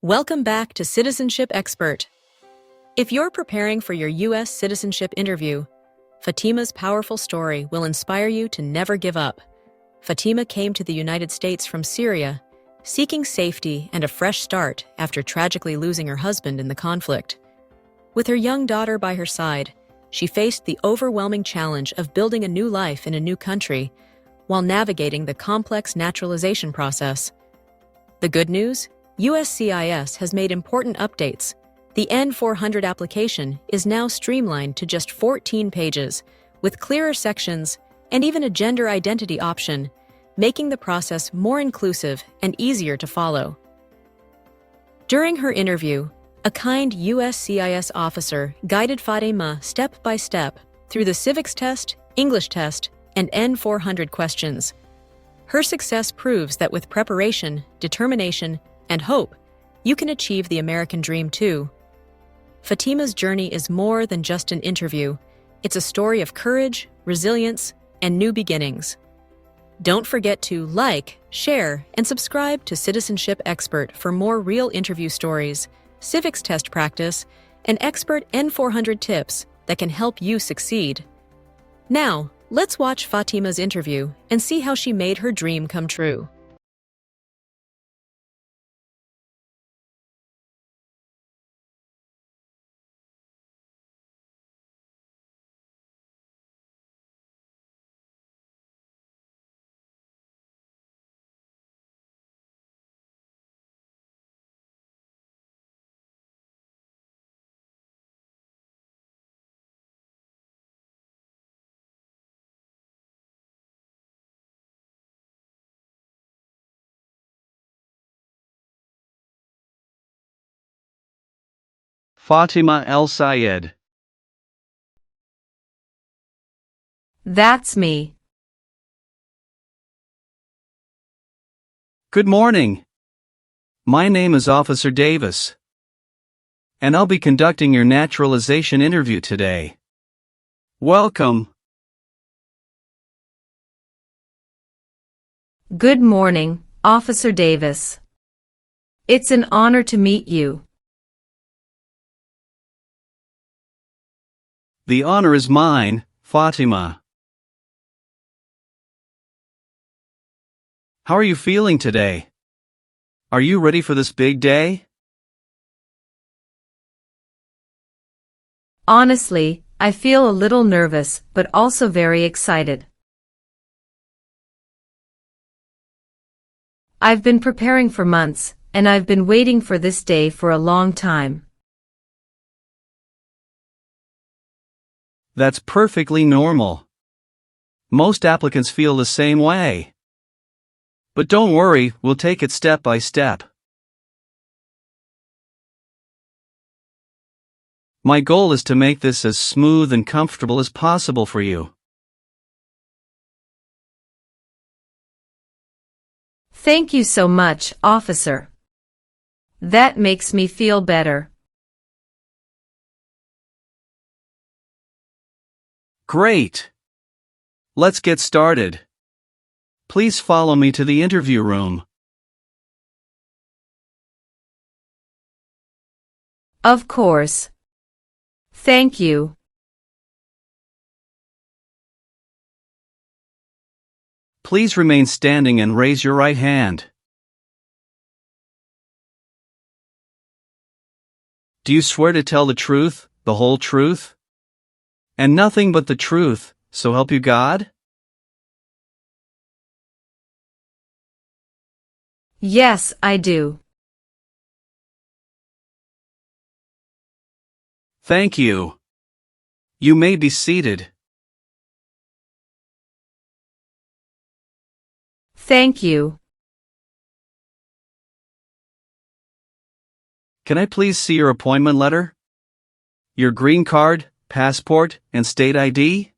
Welcome back to Citizenship Expert. If you're preparing for your U.S. citizenship interview, Fatima's powerful story will inspire you to never give up. Fatima came to the United States from Syria, seeking safety and a fresh start after tragically losing her husband in the conflict. With her young daughter by her side, she faced the overwhelming challenge of building a new life in a new country while navigating the complex naturalization process. The good news? USCIS has made important updates. The N400 application is now streamlined to just 14 pages, with clearer sections and even a gender identity option, making the process more inclusive and easier to follow. During her interview, a kind USCIS officer guided Fatima step by step through the Civics test, English test, and N400 questions. Her success proves that with preparation, determination, and hope, you can achieve the American dream too. Fatima's journey is more than just an interview. It's a story of courage, resilience, and new beginnings. Don't forget to like, share, and subscribe to Citizenship Expert for more real interview stories, civics test practice, and expert N400 tips that can help you succeed. Now, let's watch Fatima's interview and see how she made her dream come true. Fatima El Sayed. That's me. Good morning. My name is Officer Davis, and I'll be conducting your naturalization interview today. Welcome. Good morning, Officer Davis. It's an honor to meet you. The honor is mine, Fatima. How are you feeling today? Are you ready for this big day? Honestly, I feel a little nervous, but also very excited. I've been preparing for months, and I've been waiting for this day for a long time. That's perfectly normal. Most applicants feel the same way. But don't worry, we'll take it step by step. My goal is to make this as smooth and comfortable as possible for you. Thank you so much, Officer. That makes me feel better. Great! Let's get started. Please follow me to the interview room. Of course. Thank you. Please remain standing and raise your right hand. Do you swear to tell the truth, the whole truth, and nothing but the truth, so help you God? Yes, I do. Thank you. You may be seated. Thank you. Can I please see your appointment letter? Your green card, passport, and state ID?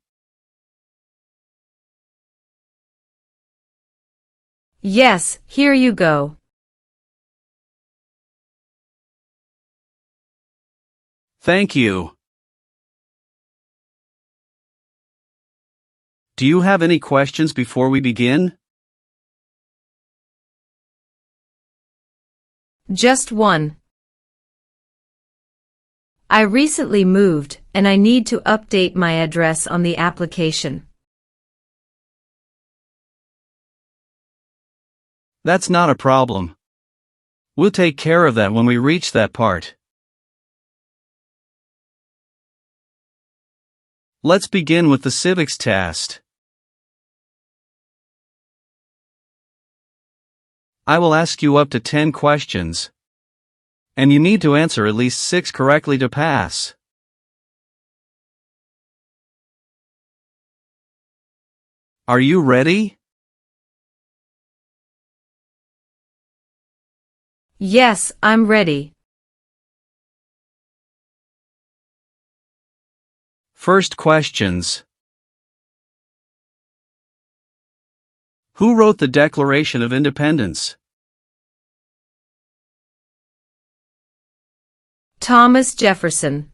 Yes, here you go. Thank you. Do you have any questions before we begin? Just one. I recently moved, and I need to update my address on the application. That's not a problem. We'll take care of that when we reach that part. Let's begin with the civics test. I will ask you up to 10 questions, and you need to answer at least 6 correctly to pass. Are you ready? Yes, I'm ready. First questions. Who wrote the Declaration of Independence? Thomas Jefferson.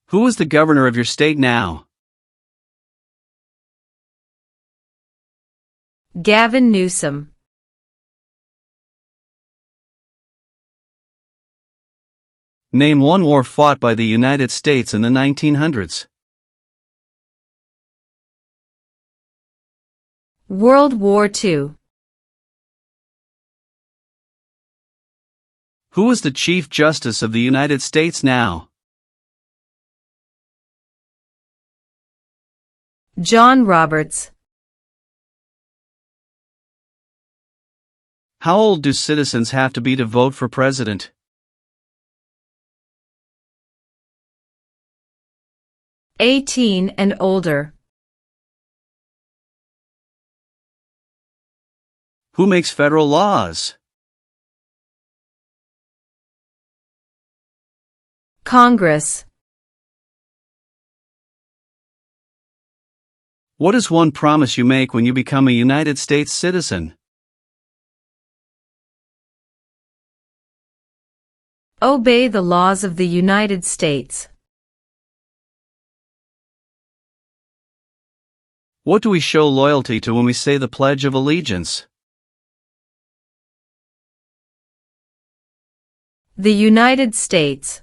Who is the governor of your state now? Gavin Newsom. Name one war fought by the United States in the 1900s. World War II. Who is the Chief Justice of the United States now? John Roberts. How old do citizens have to be to vote for president? '18 and older. Who makes federal laws? Congress. What is one promise you make when you become a United States citizen? Obey the laws of the United States. What do we show loyalty to when we say the Pledge of Allegiance? The United States.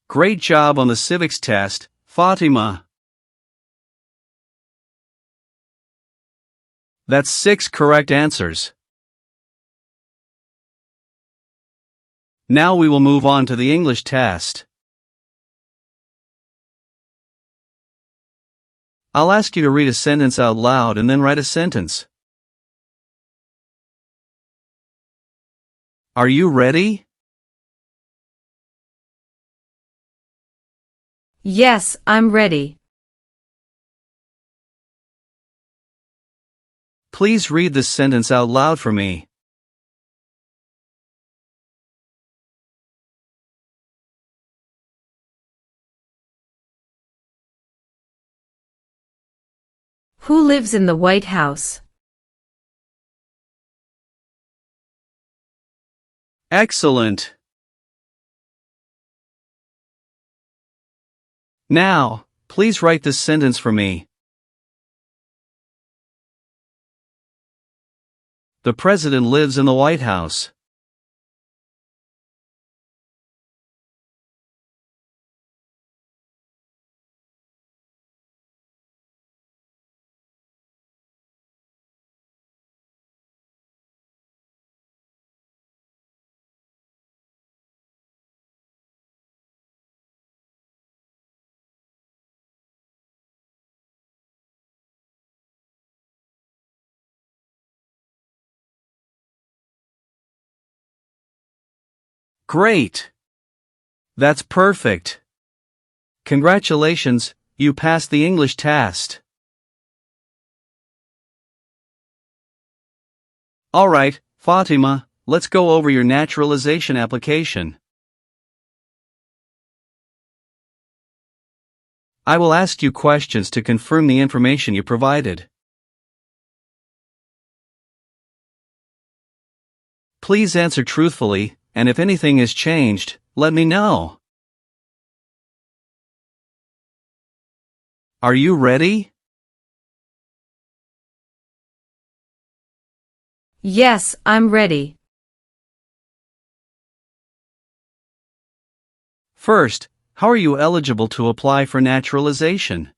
Great job on the civics test, Fatima. That's 6 correct answers. Now we will move on to the English test. I'll ask you to read a sentence out loud and then write a sentence. Are you ready? Yes, I'm ready. Please read this sentence out loud for me. Who lives in the White House? Excellent. Now, please write this sentence for me. The President lives in the White House. Great! That's perfect. Congratulations, you passed the English test. Alright, Fatima, let's go over your naturalization application. I will ask you questions to confirm the information you provided. Please answer truthfully, and if anything has changed, let me know. Are you ready? Yes, I'm ready. First, how are you eligible to apply for naturalization?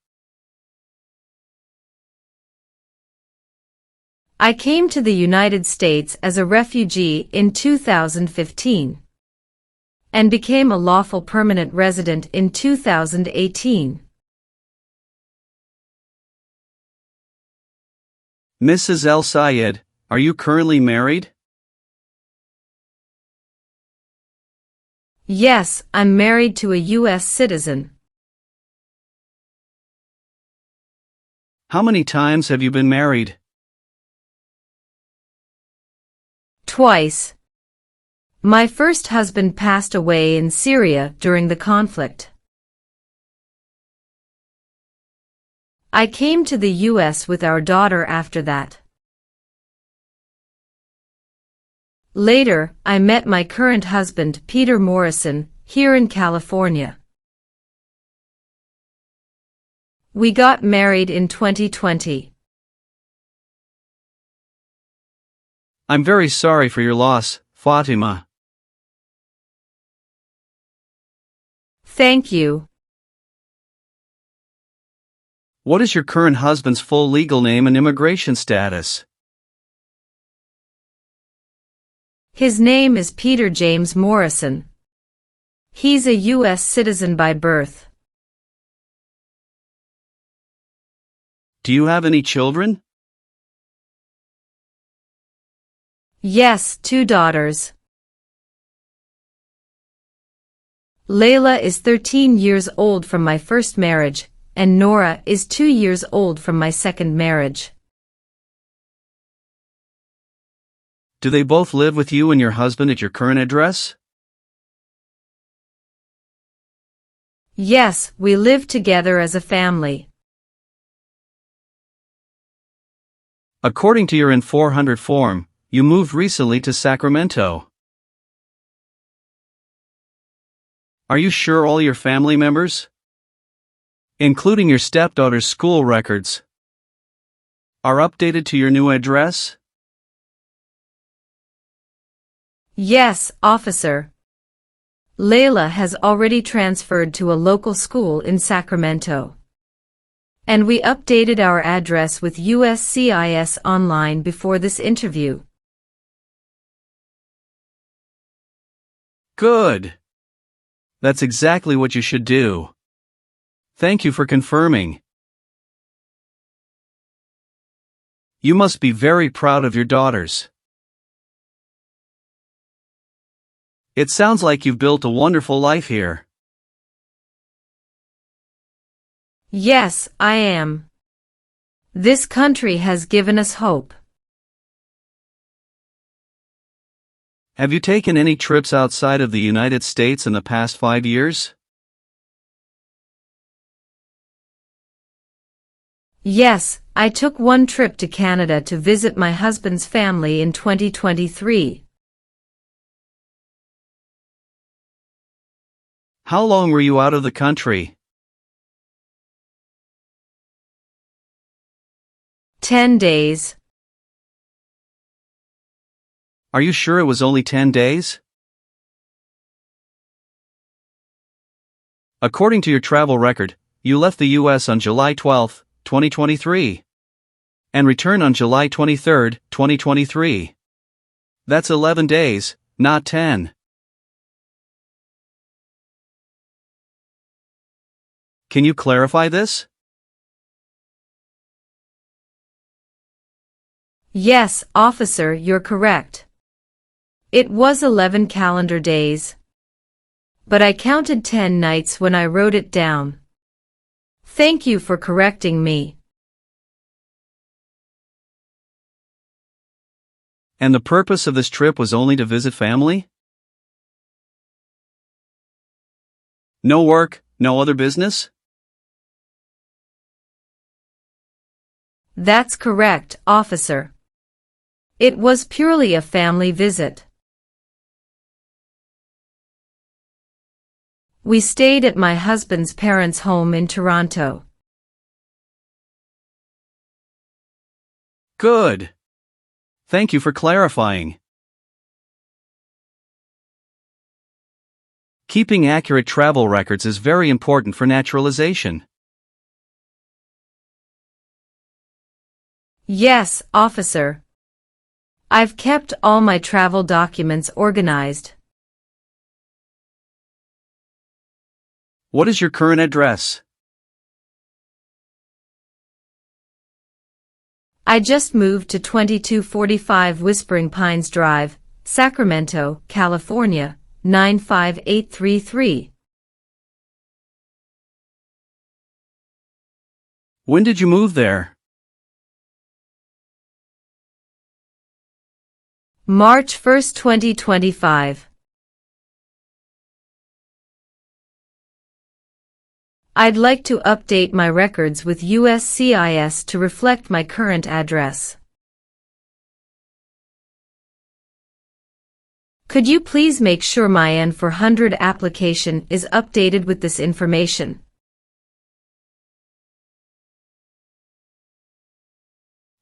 I came to the United States as a refugee in 2015 and became a lawful permanent resident in 2018. Mrs. El Sayed, are you currently married? Yes, I'm married to a U.S. citizen. How many times have you been married? Twice. My first husband passed away in Syria during the conflict. I came to the U.S. with our daughter after that. Later, I met my current husband, Peter Morrison, here in California. We got married in 2020. I'm very sorry for your loss, Fatima. Thank you. What is your current husband's full legal name and immigration status? His name is Peter James Morrison. He's a U.S. citizen by birth. Do you have any children? Yes, 2 daughters. Layla is 13 years old from my first marriage, and Nora is 2 years old from my second marriage. Do they both live with you and your husband at your current address? Yes, we live together as a family. According to your N400 form, you moved recently to Sacramento. Are you sure all your family members, including your stepdaughter's school records, are updated to your new address? Yes, officer. Layla has already transferred to a local school in Sacramento. And we updated our address with USCIS online before this interview. Good. That's exactly what you should do. Thank you for confirming. You must be very proud of your daughters. It sounds like you've built a wonderful life here. Yes, I am. This country has given us hope. Have you taken any trips outside of the United States in the past 5 years? Yes, I took one trip to Canada to visit my husband's family in 2023. How long were you out of the country? 10 days. Are you sure it was only 10 days? According to your travel record, you left the U.S. on July 12, 2023, and returned on July 23, 2023. That's 11 days, not 10. Can you clarify this? Yes, officer, you're correct. It was 11 calendar days. But I counted 10 nights when I wrote it down. Thank you for correcting me. And the purpose of this trip was only to visit family? No work, no other business? That's correct, officer. It was purely a family visit. We stayed at my husband's parents' home in Toronto. Good. Thank you for clarifying. Keeping accurate travel records is very important for naturalization. Yes, officer. I've kept all my travel documents organized. What is your current address? I just moved to 2245 Whispering Pines Drive, Sacramento, California, 95833. When did you move there? March 1, 2025. I'd like to update my records with USCIS to reflect my current address. Could you please make sure my N400 application is updated with this information?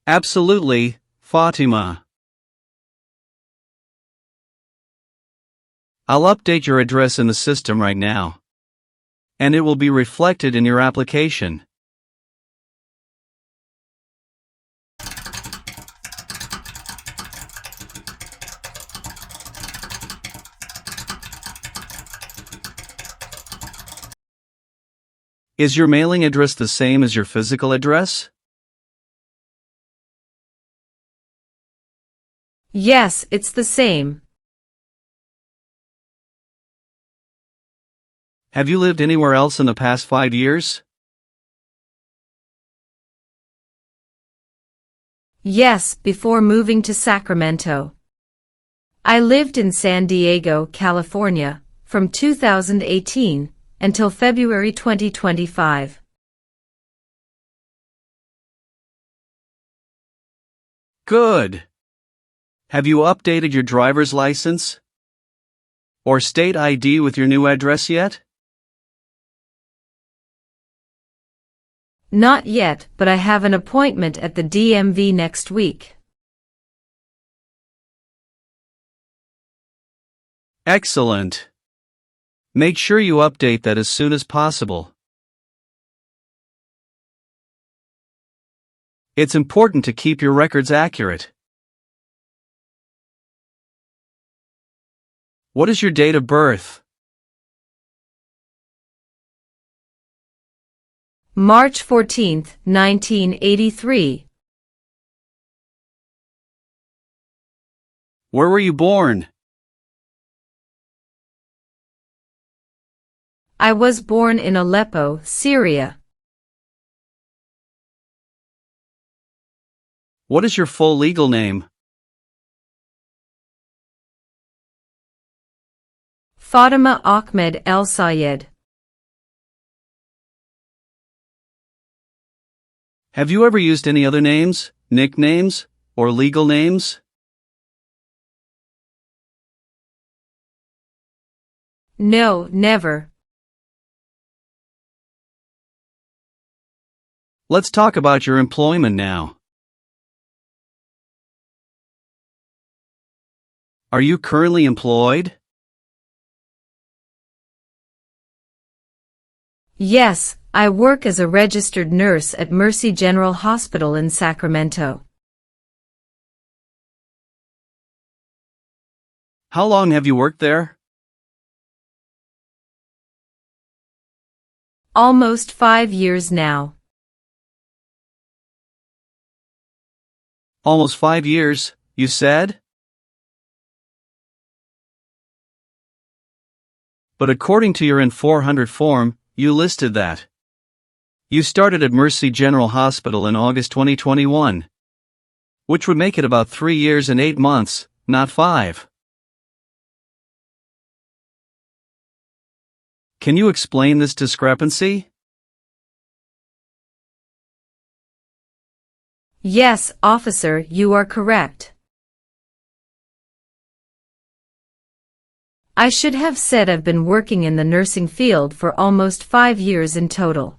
Absolutely, Fatima. I'll update your address in the system right now, and it will be reflected in your application. Is your mailing address the same as your physical address? Yes, it's the same. Have you lived anywhere else in the past 5 years? Yes, before moving to Sacramento. I lived in San Diego, California, from 2018 until February 2025. Good. Have you updated your driver's license or state ID with your new address yet? Not yet, but I have an appointment at the DMV next week. Excellent. Make sure you update that as soon as possible. It's important to keep your records accurate. What is your date of birth? March 14, 1983. Where were you born? I was born in Aleppo, Syria. What is your full legal name? Fatima Ahmed El Sayed. Have you ever used any other names, nicknames, or legal names? No, never. Let's talk about your employment now. Are you currently employed? Yes, I work as a registered nurse at Mercy General Hospital in Sacramento. How long have you worked there? Almost 5 years now. Almost 5 years, you said? But according to your N400 form, you listed that you started at Mercy General Hospital in August 2021, which would make it about 3 years and 8 months, not 5. Can you explain this discrepancy? Yes, officer, you are correct. I should have said I've been working in the nursing field for almost 5 years in total.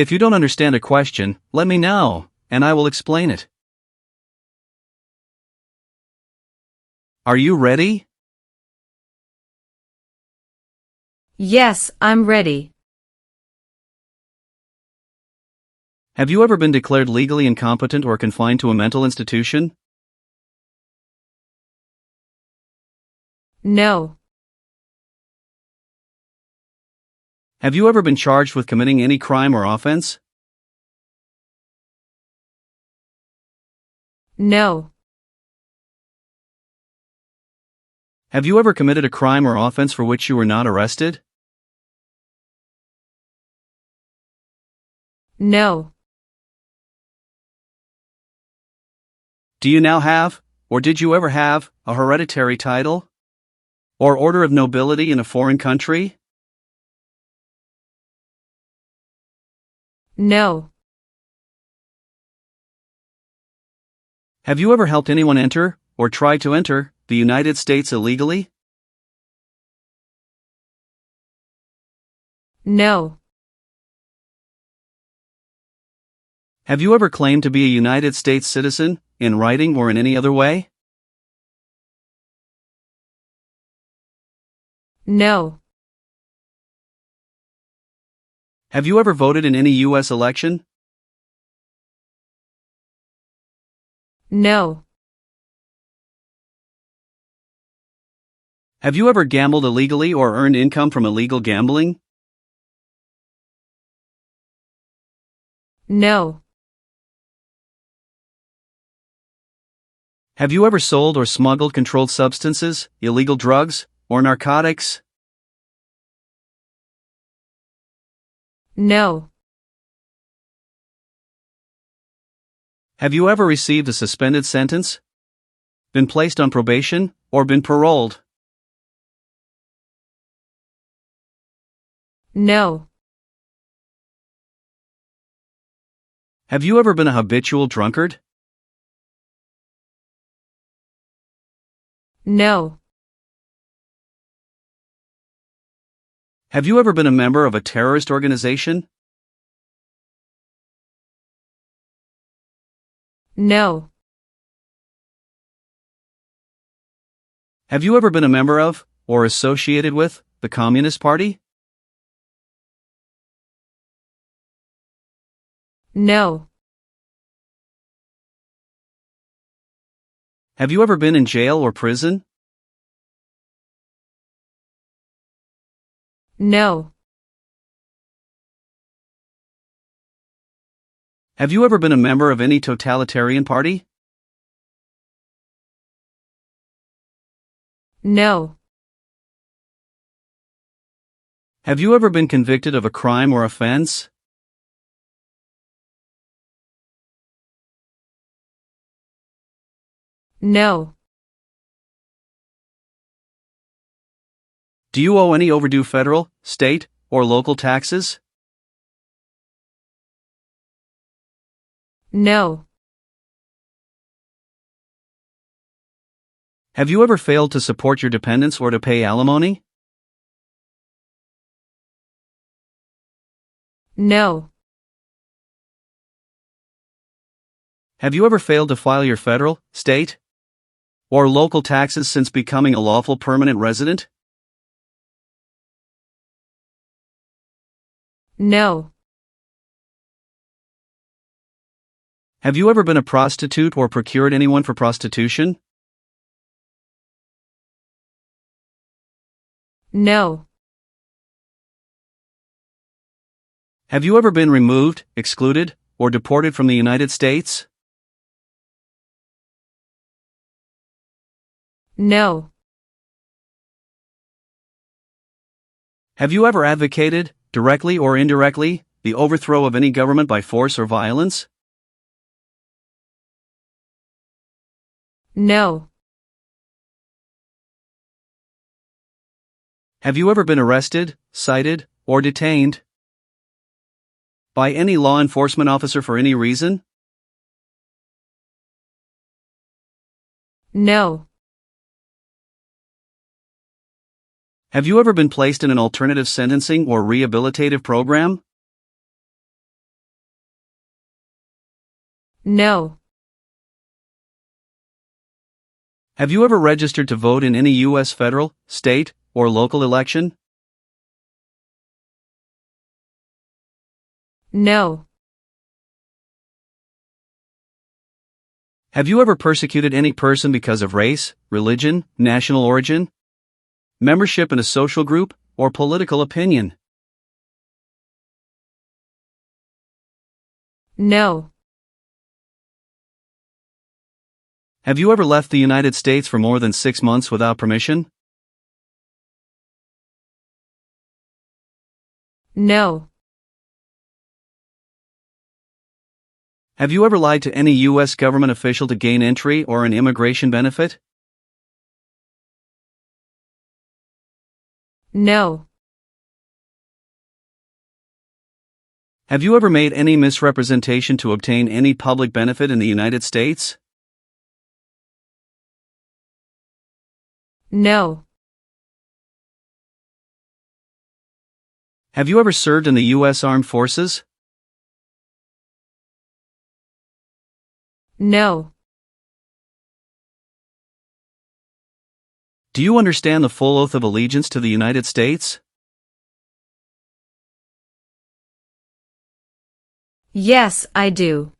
If you don't understand a question, let me know, and I will explain it. Are you ready? Yes, I'm ready. Have you ever been declared legally incompetent or confined to a mental institution? No. Have you ever been charged with committing any crime or offense? No. Have you ever committed a crime or offense for which you were not arrested? No. Do you now have, or did you ever have, a hereditary title? Or order of nobility in a foreign country? No. Have you ever helped anyone enter, or try to enter, the United States illegally? No. Have you ever claimed to be a United States citizen, in writing or in any other way? No. Have you ever voted in any U.S. election? No. Have you ever gambled illegally or earned income from illegal gambling? No. Have you ever sold or smuggled controlled substances, illegal drugs, or narcotics? No. Have you ever received a suspended sentence, been placed on probation, or been paroled? No. Have you ever been a habitual drunkard? No. Have you ever been a member of a terrorist organization? No. Have you ever been a member of, or associated with, the Communist Party? No. Have you ever been in jail or prison? No. Have you ever been a member of any totalitarian party? No. Have you ever been convicted of a crime or offense? No. Do you owe any overdue federal, state, or local taxes? No. Have you ever failed to support your dependents or to pay alimony? No. Have you ever failed to file your federal, state, or local taxes since becoming a lawful permanent resident? No. Have you ever been a prostitute or procured anyone for prostitution? No. Have you ever been removed, excluded, or deported from the United States? No. Have you ever advocated, directly or indirectly, the overthrow of any government by force or violence? No. Have you ever been arrested, cited, or detained by any law enforcement officer for any reason? No. Have you ever been placed in an alternative sentencing or rehabilitative program? No. Have you ever registered to vote in any U.S. federal, state, or local election? No. Have you ever persecuted any person because of race, religion, national origin, membership in a social group, or political opinion? No. Have you ever left the United States for more than 6 months without permission? No. Have you ever lied to any U.S. government official to gain entry or an immigration benefit? No. Have you ever made any misrepresentation to obtain any public benefit in the United States? No. Have you ever served in the U.S. Armed Forces? No. Do you understand the full oath of allegiance to the United States? Yes, I do.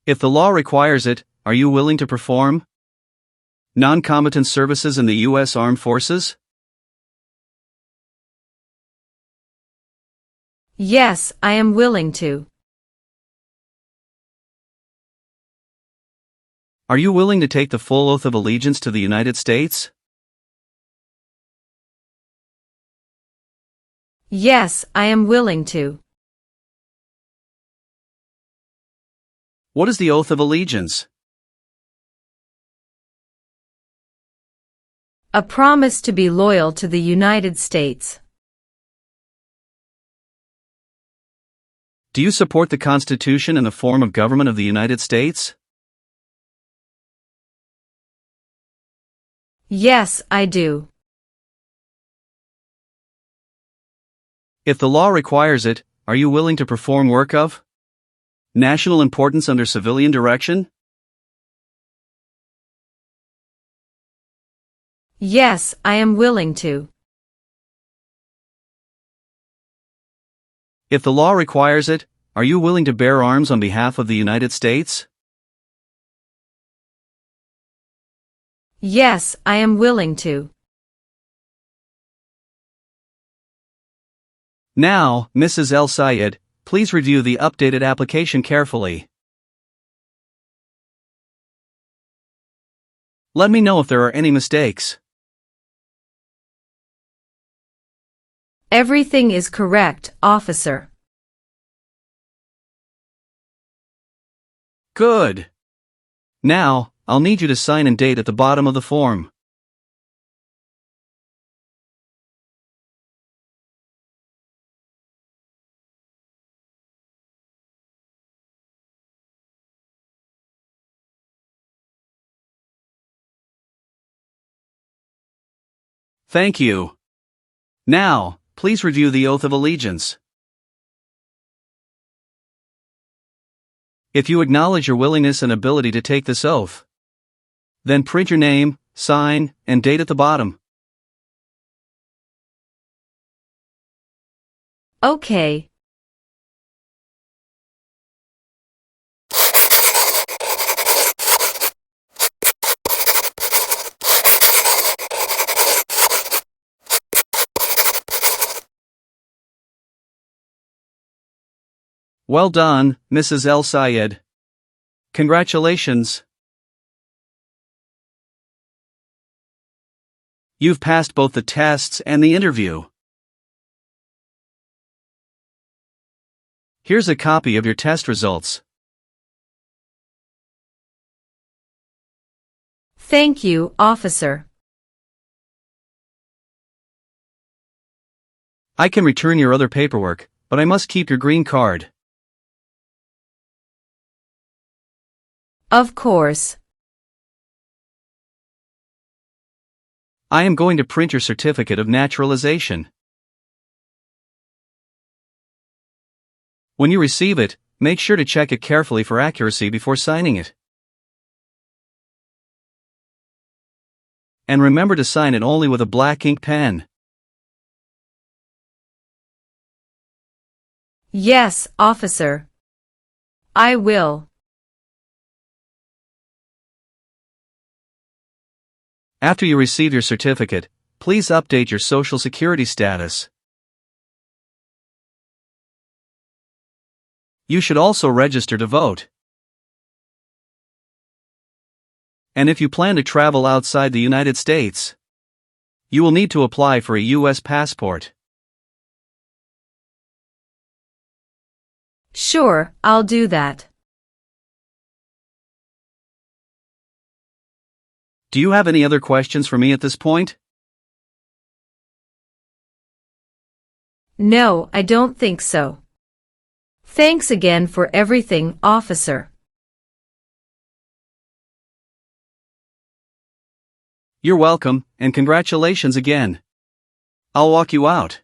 If the law requires it, are you willing to perform non-combatant services in the U.S. Armed Forces? Yes, I am willing to. Are you willing to take the full oath of allegiance to the United States? Yes, I am willing to. What is the oath of allegiance? A promise to be loyal to the United States. Do you support the Constitution and the form of government of the United States? Yes, I do. If the law requires it, are you willing to perform work of national importance under civilian direction? Yes, I am willing to. If the law requires it, are you willing to bear arms on behalf of the United States? Yes, I am willing to. Now, Mrs. El Sayed, please review the updated application carefully. Let me know if there are any mistakes. Everything is correct, officer. Good. Now, I'll need you to sign and date at the bottom of the form. Thank you. Now, please review the oath of allegiance. If you acknowledge your willingness and ability to take this oath, then print your name, sign, and date at the bottom. Okay. Well done, Mrs. El Sayed. Congratulations. You've passed both the tests and the interview. Here's a copy of your test results. Thank you, officer. I can return your other paperwork, but I must keep your green card. Of course. I am going to print your certificate of naturalization. When you receive it, make sure to check it carefully for accuracy before signing it. And remember to sign it only with a black ink pen. Yes, officer. I will. After you receive your certificate, please update your Social Security status. You should also register to vote. And if you plan to travel outside the United States, you will need to apply for a U.S. passport. Sure, I'll do that. Do you have any other questions for me at this point? No, I don't think so. Thanks again for everything, officer. You're welcome, and congratulations again. I'll walk you out.